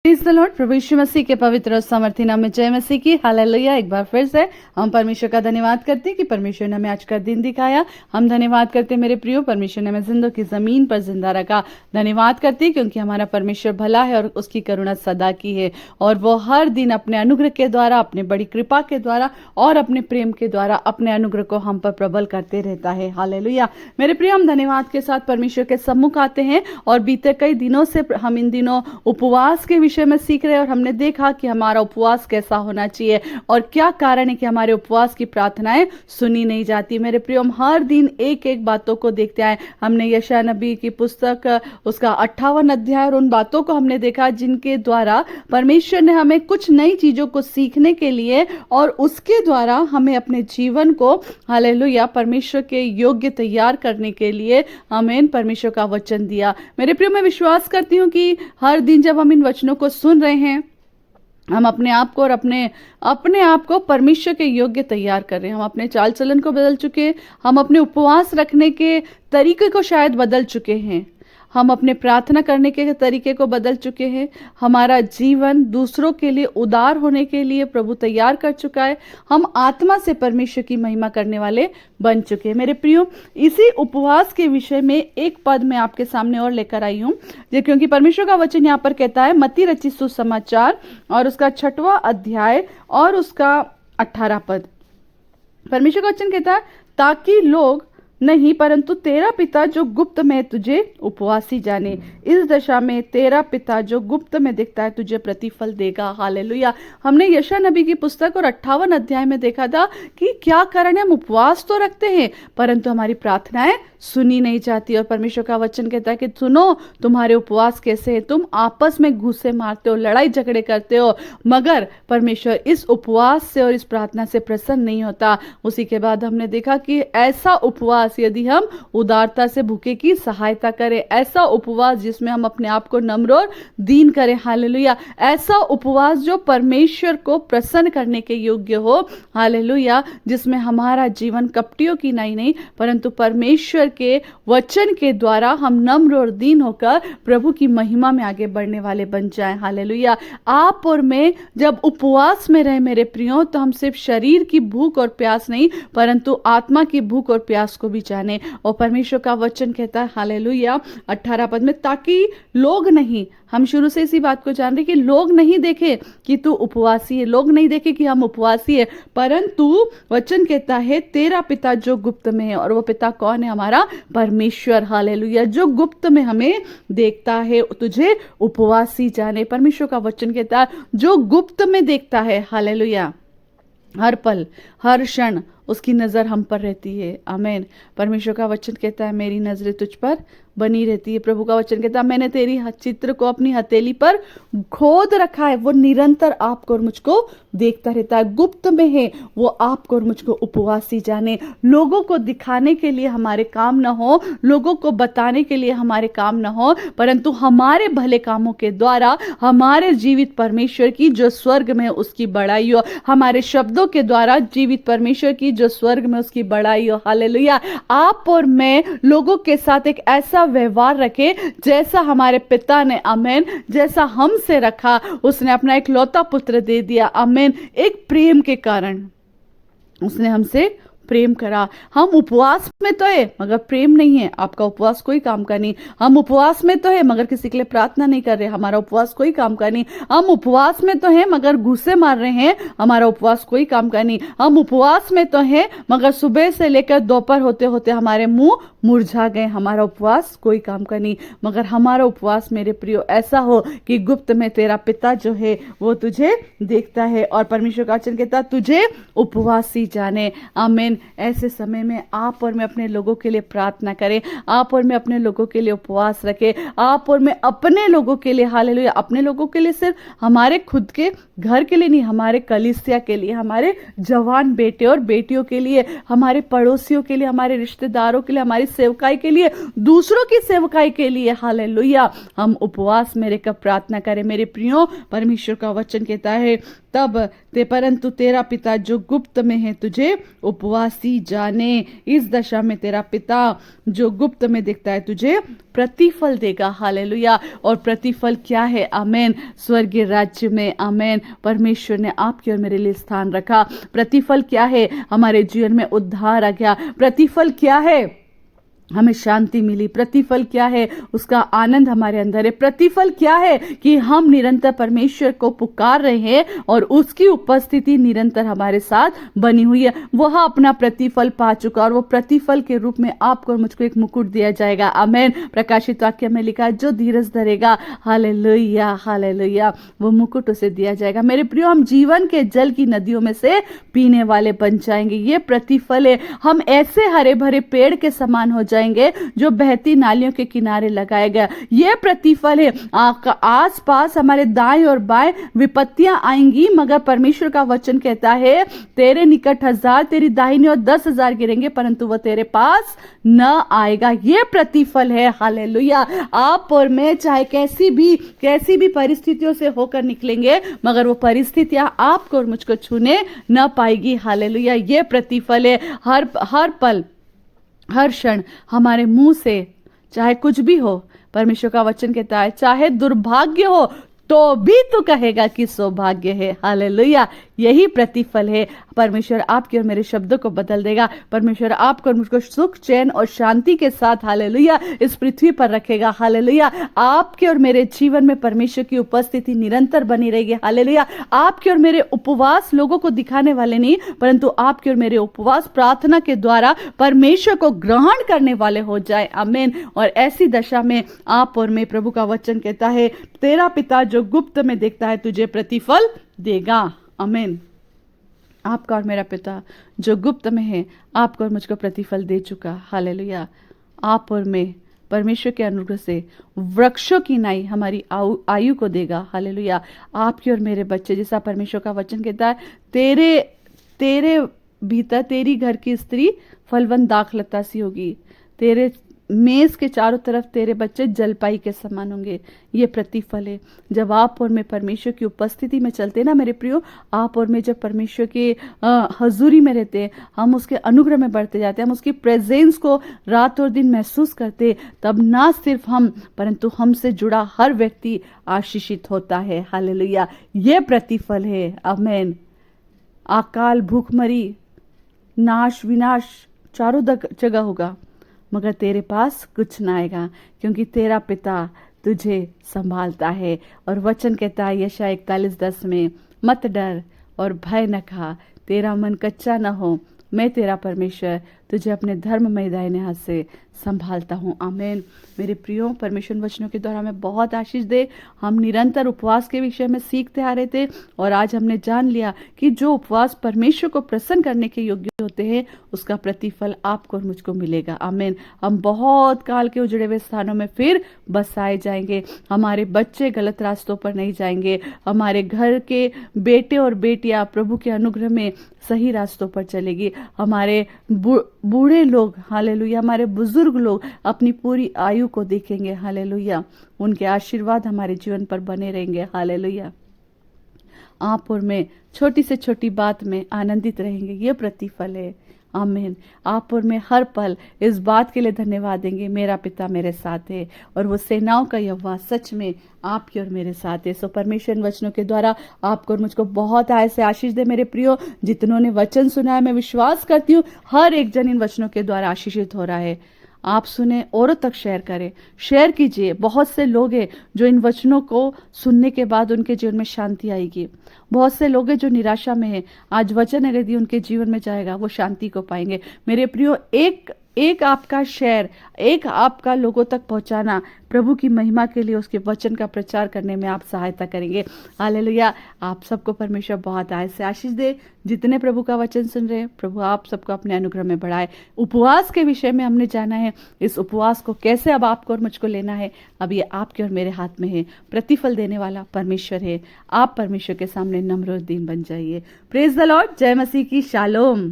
Praise the Lord. प्रभु यीशु मसीह के पवित्र और सामर्थी नाम में जय मसीह की। हालेलुया। एक बार फिर से हम परमेश्वर का धन्यवाद करते हैं कि परमेश्वर ने हमें आज का दिन दिखाया। हम धन्यवाद करते हैं मेरे प्रियो, परमेश्वर ने हमें जिंदों की ज़मीन पर जिंदा रखा। धन्यवाद करते हैं क्योंकि हमारा परमेश्वर भला है और उसकी करुणा सदा की है, और वो हर दिन अपने अनुग्रह के द्वारा, अपने बड़ी कृपा के द्वारा और अपने प्रेम के द्वारा अपने अनुग्रह को हम पर प्रबल करते रहता है। हालेलुया। मेरे प्रियो, हम धन्यवाद के साथ परमेश्वर के सम्मुख आते हैं और बीते कई दिनों से हम इन दिनों उपवास के विषय में सीख रहे हैं, और हमने देखा कि हमारा उपवास कैसा होना चाहिए और क्या कारण है कि हमारे उपवास की प्रार्थनाएं सुनी नहीं जाती। मेरे प्रियो, हम हर दिन एक एक बातों को देखते आए। हमने यशायाह नबी की पुस्तक उसका 58 अध्याय और उन बातों को हमने देखा जिनके द्वारा परमेश्वर ने हमें कुछ नई चीजों को सीखने के लिए और उसके द्वारा हमें अपने जीवन को हालेलुया परमेश्वर के योग्य तैयार करने के लिए हमें परमेश्वर का वचन दिया। मेरे प्रियो, मैं विश्वास करती हूँ कि हर दिन जब हम इन वचनों को सुन रहे हैं, हम अपने आप को और अपने आप को परमेश्वर के योग्य तैयार कर रहे हैं। हम अपने चाल चलन को बदल चुके हैं, हम अपने उपवास रखने के तरीके को शायद बदल चुके हैं, हम अपने प्रार्थना करने के तरीके को बदल चुके हैं। हमारा जीवन दूसरों के लिए उदार होने के लिए प्रभु तैयार कर चुका है। हम आत्मा से परमेश्वर की महिमा करने वाले बन चुके हैं। मेरे प्रियो, इसी उपवास के विषय में एक पद मैं आपके सामने और लेकर आई हूँ, क्योंकि परमेश्वर का वचन यहाँ पर कहता है, मत्ती रचित सुसमाचार और उसका 6वां अध्याय और उसका 18 पद। परमेश्वर का वचन कहता है, ताकि लोग नहीं परंतु तेरा पिता जो गुप्त में तुझे उपवासी जाने। इस दशा में तेरा पिता जो गुप्त में दिखता है तुझे प्रतिफल देगा। हालेलुया। हमने यशायाह नबी की पुस्तक और 58 अध्याय में देखा था कि क्या कारण है, हम उपवास तो रखते हैं परंतु हमारी प्रार्थनाएं सुनी नहीं जाती। और परमेश्वर का वचन कहता है कि सुनो, तुम्हारे उपवास कैसे हैं, तुम आपस में घूसे मारते हो, लड़ाई झगड़े करते हो, मगर परमेश्वर इस उपवास से और इस प्रार्थना से प्रसन्न नहीं होता। उसी के बाद हमने देखा कि ऐसा उपवास यदि हम उदारता से भूखे की सहायता करें, ऐसा उपवास जिसमें हम अपने आप को नम्र और दीन करें, हालेलुया, ऐसा उपवास जो परमेश्वर को प्रसन्न करने के योग्य हो, हालेलुया, जिसमें हमारा जीवन कपटियों की नहीं परंतु परमेश्वर के वचन के द्वारा हम नम्र और दीन होकर प्रभु की महिमा में आगे बढ़ने वाले बन जाएं। हालेलुया। आप और मैं जब उपवास में रहे मेरे प्रियो, तो हम सिर्फ शरीर की भूख और प्यास नहीं परंतु आत्मा की भूख और प्यास को भी जाने। और परमेश्वर का वचन कहता है, हालेलुया, 18 पद में, ताकि लोग नहीं, हम शुरू से इसी बात को जान रहे कि लोग नहीं देखे कि तू उपवासी है, लोग नहीं देखे कि हम उपवासी है, परंतु वचन कहता है तेरा पिता जो गुप्त में है। और वो पिता कौन है? हमारा परमेश्वर। हालेलुया। जो गुप्त में हमें देखता है तुझे उपवासी जाने। परमेश्वर का वचन कहता है जो गुप्त में देखता है, हालेलुया, हर पल हर क्षण उसकी नज़र हम पर रहती है। आमीन। परमेश्वर का वचन कहता है मेरी नज़रें तुझ पर बनी रहती है। प्रभु का वचन कहता है मैंने तेरी चित्र को अपनी हथेली पर खोद रखा है। वो निरंतर आपको और मुझको देखता रहता है, गुप्त में है, वो आपको और मुझको उपवासी जाने। लोगों को दिखाने के लिए हमारे काम ना हो, लोगों को बताने के लिए हमारे काम ना हो, परंतु हमारे भले कामों के द्वारा हमारे जीवित परमेश्वर की जो स्वर्ग में उसकी बड़ाई हो, हमारे शब्दों के द्वारा जीवित परमेश्वर की जो स्वर्ग में उसकी बड़ाई हो। हालेलुया। आप और मैं लोगों के साथ एक ऐसा व्यवहार रखे जैसा हमारे पिता ने, आमीन, जैसा हमसे रखा। उसने अपना एक लौता पुत्र दे दिया, आमीन, एक प्रेम के कारण उसने हमसे प्रेम करा। हम उपवास में तो है मगर प्रेम नहीं है, आपका उपवास कोई काम का नहीं। हम उपवास में तो है मगर किसी के लिए प्रार्थना नहीं कर रहे, हमारा उपवास कोई काम का नहीं। हम उपवास में तो है मगर घूसे मार रहे हैं, हमारा उपवास कोई काम का नहीं। हम उपवास में तो है मगर सुबह से लेकर दोपहर होते होते हमारे मुंह मुरझा गए, हमारा उपवास कोई काम का नहीं। मगर हमारा उपवास मेरे प्रियो ऐसा हो कि गुप्त में तेरा पिता जो है वो तुझे देखता है। और परमेश्वर का वचन कहता तुझे उपवासी जाने। आमीन। ऐसे समय में आप और मैं अपने लोगों के लिए प्रार्थना करें, आप और मैं अपने लोगों के लिए उपवास रखें, आप और मैं अपने लोगों के लिए, हालेलुया, अपने लोगों के लिए, सिर्फ हमारे खुद के घर के लिए नहीं, हमारे कलीसिया के लिए, हमारे जवान बेटे और बेटियों के लिए, हमारे पड़ोसियों के लिए, हमारे रिश्तेदारों के लिए, हमारी सेवकाई के लिए, दूसरों की सेवकाई के लिए, हालेलुया, हम उपवास में रहकर प्रार्थना करें। मेरे प्रियो, परमेश्वर का वचन कहता है तब परंतु तेरा पिता जो गुप्त में है तुझे उपवासी जाने। इस दशा में तेरा पिता जो गुप्त में देखता है तुझे प्रतिफल देगा। हालेलुया। और प्रतिफल क्या है? आमेन। स्वर्गीय राज्य में, आमेन, परमेश्वर ने आपके और मेरे लिए स्थान रखा। प्रतिफल क्या है? हमारे जीवन में उद्धार आ गया। प्रतिफल क्या है? हमें शांति मिली। प्रतिफल क्या है? उसका आनंद हमारे अंदर है। प्रतिफल क्या है? कि हम निरंतर परमेश्वर को पुकार रहे हैं और उसकी उपस्थिति निरंतर हमारे साथ बनी हुई है। वह अपना प्रतिफल पा चुका और वो प्रतिफल के रूप में आपको और मुझको एक मुकुट दिया जाएगा। आमेन। प्रकाशित वाक्य में लिखा है जो धीरज धरेगा, हालेलुया, हालेलुया, वो मुकुट उसे दिया जाएगा। मेरे प्रियो, हम जीवन के जल की नदियों में से पीने वाले बन जाएंगे। ये प्रतिफल है। हम ऐसे हरे भरे पेड़ के समान हो जाएंगे जो बहती नालियों के किनारे लगाए गए। ये प्रतिफल है। आस पास हमारे दाएं और बाएं विपत्तियां आएंगी, मगर परमेश्वर का वचन कहता है तेरे निकट 1000 तेरी दाहिनी और 10,000 गिरेंगे परंतु वह तेरे पास न आएगा। ये प्रतिफल है। हालेलुया। आप और मैं चाहे कैसी भी परिस्थितियों से होकर निकलेंगे, मगर वो परिस्थितियां आपको और मुझको छूने न पाएगी। हालेलुया। ये प्रतिफल है। हर पल, हर क्षण हमारे मुंह से चाहे कुछ भी हो, परमेश्वर का वचन कहता है चाहे दुर्भाग्य हो तो भी तू कहेगा कि सौभाग्य है। हालेलुया। यही प्रतिफल है। परमेश्वर आपके और मेरे शब्दों को बदल देगा। परमेश्वर आपको और मुझको सुख, चैन और शांति के साथ, हालेलुया, इस पृथ्वी पर रखेगा। हालेलुया। आपके और मेरे जीवन में परमेश्वर की उपस्थिति निरंतर बनी रहेगी। हालेलुया। आपके और मेरे उपवास लोगों को दिखाने वाले नहीं, परंतु आपके और मेरे उपवास प्रार्थना के द्वारा परमेश्वर को ग्रहण करने वाले हो जाए। आमीन। और ऐसी दशा में आप और मैं, प्रभु का वचन कहता है तेरा पिता जो गुप्त में देखता है तुझे प्रतिफल देगा। आमीन। आपका और मेरा पिता जो गुप्त में है आपको और मुझको प्रतिफल दे चुका। हालेलुया। आप और मैं परमेश्वर के अनुग्रह से वृक्षों की नाई हमारी आयु को देगा। हालेलुया। आपके और मेरे बच्चे, जैसा परमेश्वर का वचन कहता है तेरे भीतर तेरी घर की स्त्री फलवंत दाखलता सी होगी, तेरे मेज के चारों तरफ तेरे बच्चे जलपाई के समान होंगे। ये प्रतिफल है। जब आप और मैं परमेश्वर की उपस्थिति में चलते ना मेरे प्रियो, आप और मैं जब परमेश्वर के हजूरी में रहते हैं, हम उसके अनुग्रह में बढ़ते जाते हैं, हम उसकी प्रेजेंस को रात और दिन महसूस करते, तब ना सिर्फ हम परंतु हमसे जुड़ा हर व्यक्ति आशीषित होता है। हालेलुया। ये प्रतिफल है। आमीन। अकाल, भूखमरी, नाश, विनाश चारों जगह होगा, मगर तेरे पास कुछ ना आएगा, क्योंकि तेरा पिता तुझे संभालता है। और वचन कहता है यशायाह 41:10 में, मत डर और भय न खा, तेरा मन कच्चा न हो, मैं तेरा परमेश्वर तुझे अपने धर्ममय दाहिने हाथ से संभालता हूँ। आमीन। मेरे प्रियो, परमेश्वर वचनों के द्वारा हमें बहुत आशीष दे। हम निरंतर उपवास के विषय में सीखते आ रहे थे और आज हमने जान लिया कि जो उपवास परमेश्वर को प्रसन्न करने के योग्य होते हैं उसका प्रतिफल आपको और मुझको मिलेगा। आमीन। हम बहुत काल के उजड़े हुए स्थानों में फिर बसाए जाएंगे। हमारे बच्चे गलत रास्तों पर नहीं जाएंगे। हमारे घर के बेटे और बेटियां प्रभु के अनुग्रह में सही रास्तों पर चलेगी। हमारे बूढ़े लोग, हालेलुया, हमारे बुजुर्ग लोग अपनी पूरी आयु को देखेंगे। हालेलुया। उनके आशीर्वाद हमारे जीवन पर बने रहेंगे। हालेलुया। आप और मैं छोटी से छोटी बात में आनंदित रहेंगे। ये प्रतिफल है। आमीन। आप और मैं हर पल इस बात के लिए धन्यवाद देंगे, मेरा पिता मेरे साथ है और वो सेनाओं का यहोवा सच में आपके और मेरे साथ है। सो परमेश्वर वचनों के द्वारा आपको और मुझको बहुत आय से आशीष दे। मेरे प्रियो, जितनों ने वचन सुना है, मैं विश्वास करती हूँ हर एक जन इन वचनों के द्वारा आशीषित हो रहा है। आप सुने, औरों तक शेयर करें, शेयर कीजिए। बहुत से लोग हैं जो इन वचनों को सुनने के बाद उनके जीवन में शांति आएगी। बहुत से लोग हैं जो निराशा में हैं, आज वचन अगर यदि उनके जीवन में जाएगा वो शांति को पाएंगे। मेरे प्रियो, एक आपका शेयर, एक आपका लोगों तक पहुंचाना प्रभु की महिमा के लिए उसके वचन का प्रचार करने में आप सहायता करेंगे। हालेलुया। आप सबको परमेश्वर बहुत आय से आशीष दे। जितने प्रभु का वचन सुन रहे हैं, प्रभु आप सबको अपने अनुग्रह में बढ़ाए। उपवास के विषय में हमने जाना है। इस उपवास को कैसे अब आपको और मुझको लेना है, अब ये आपके और मेरे हाथ में है। प्रतिफल देने वाला परमेश्वर है। आप परमेश्वर के सामने नम्र और दीन बन जाइए। Praise the Lord. जय मसीह की। शालोम।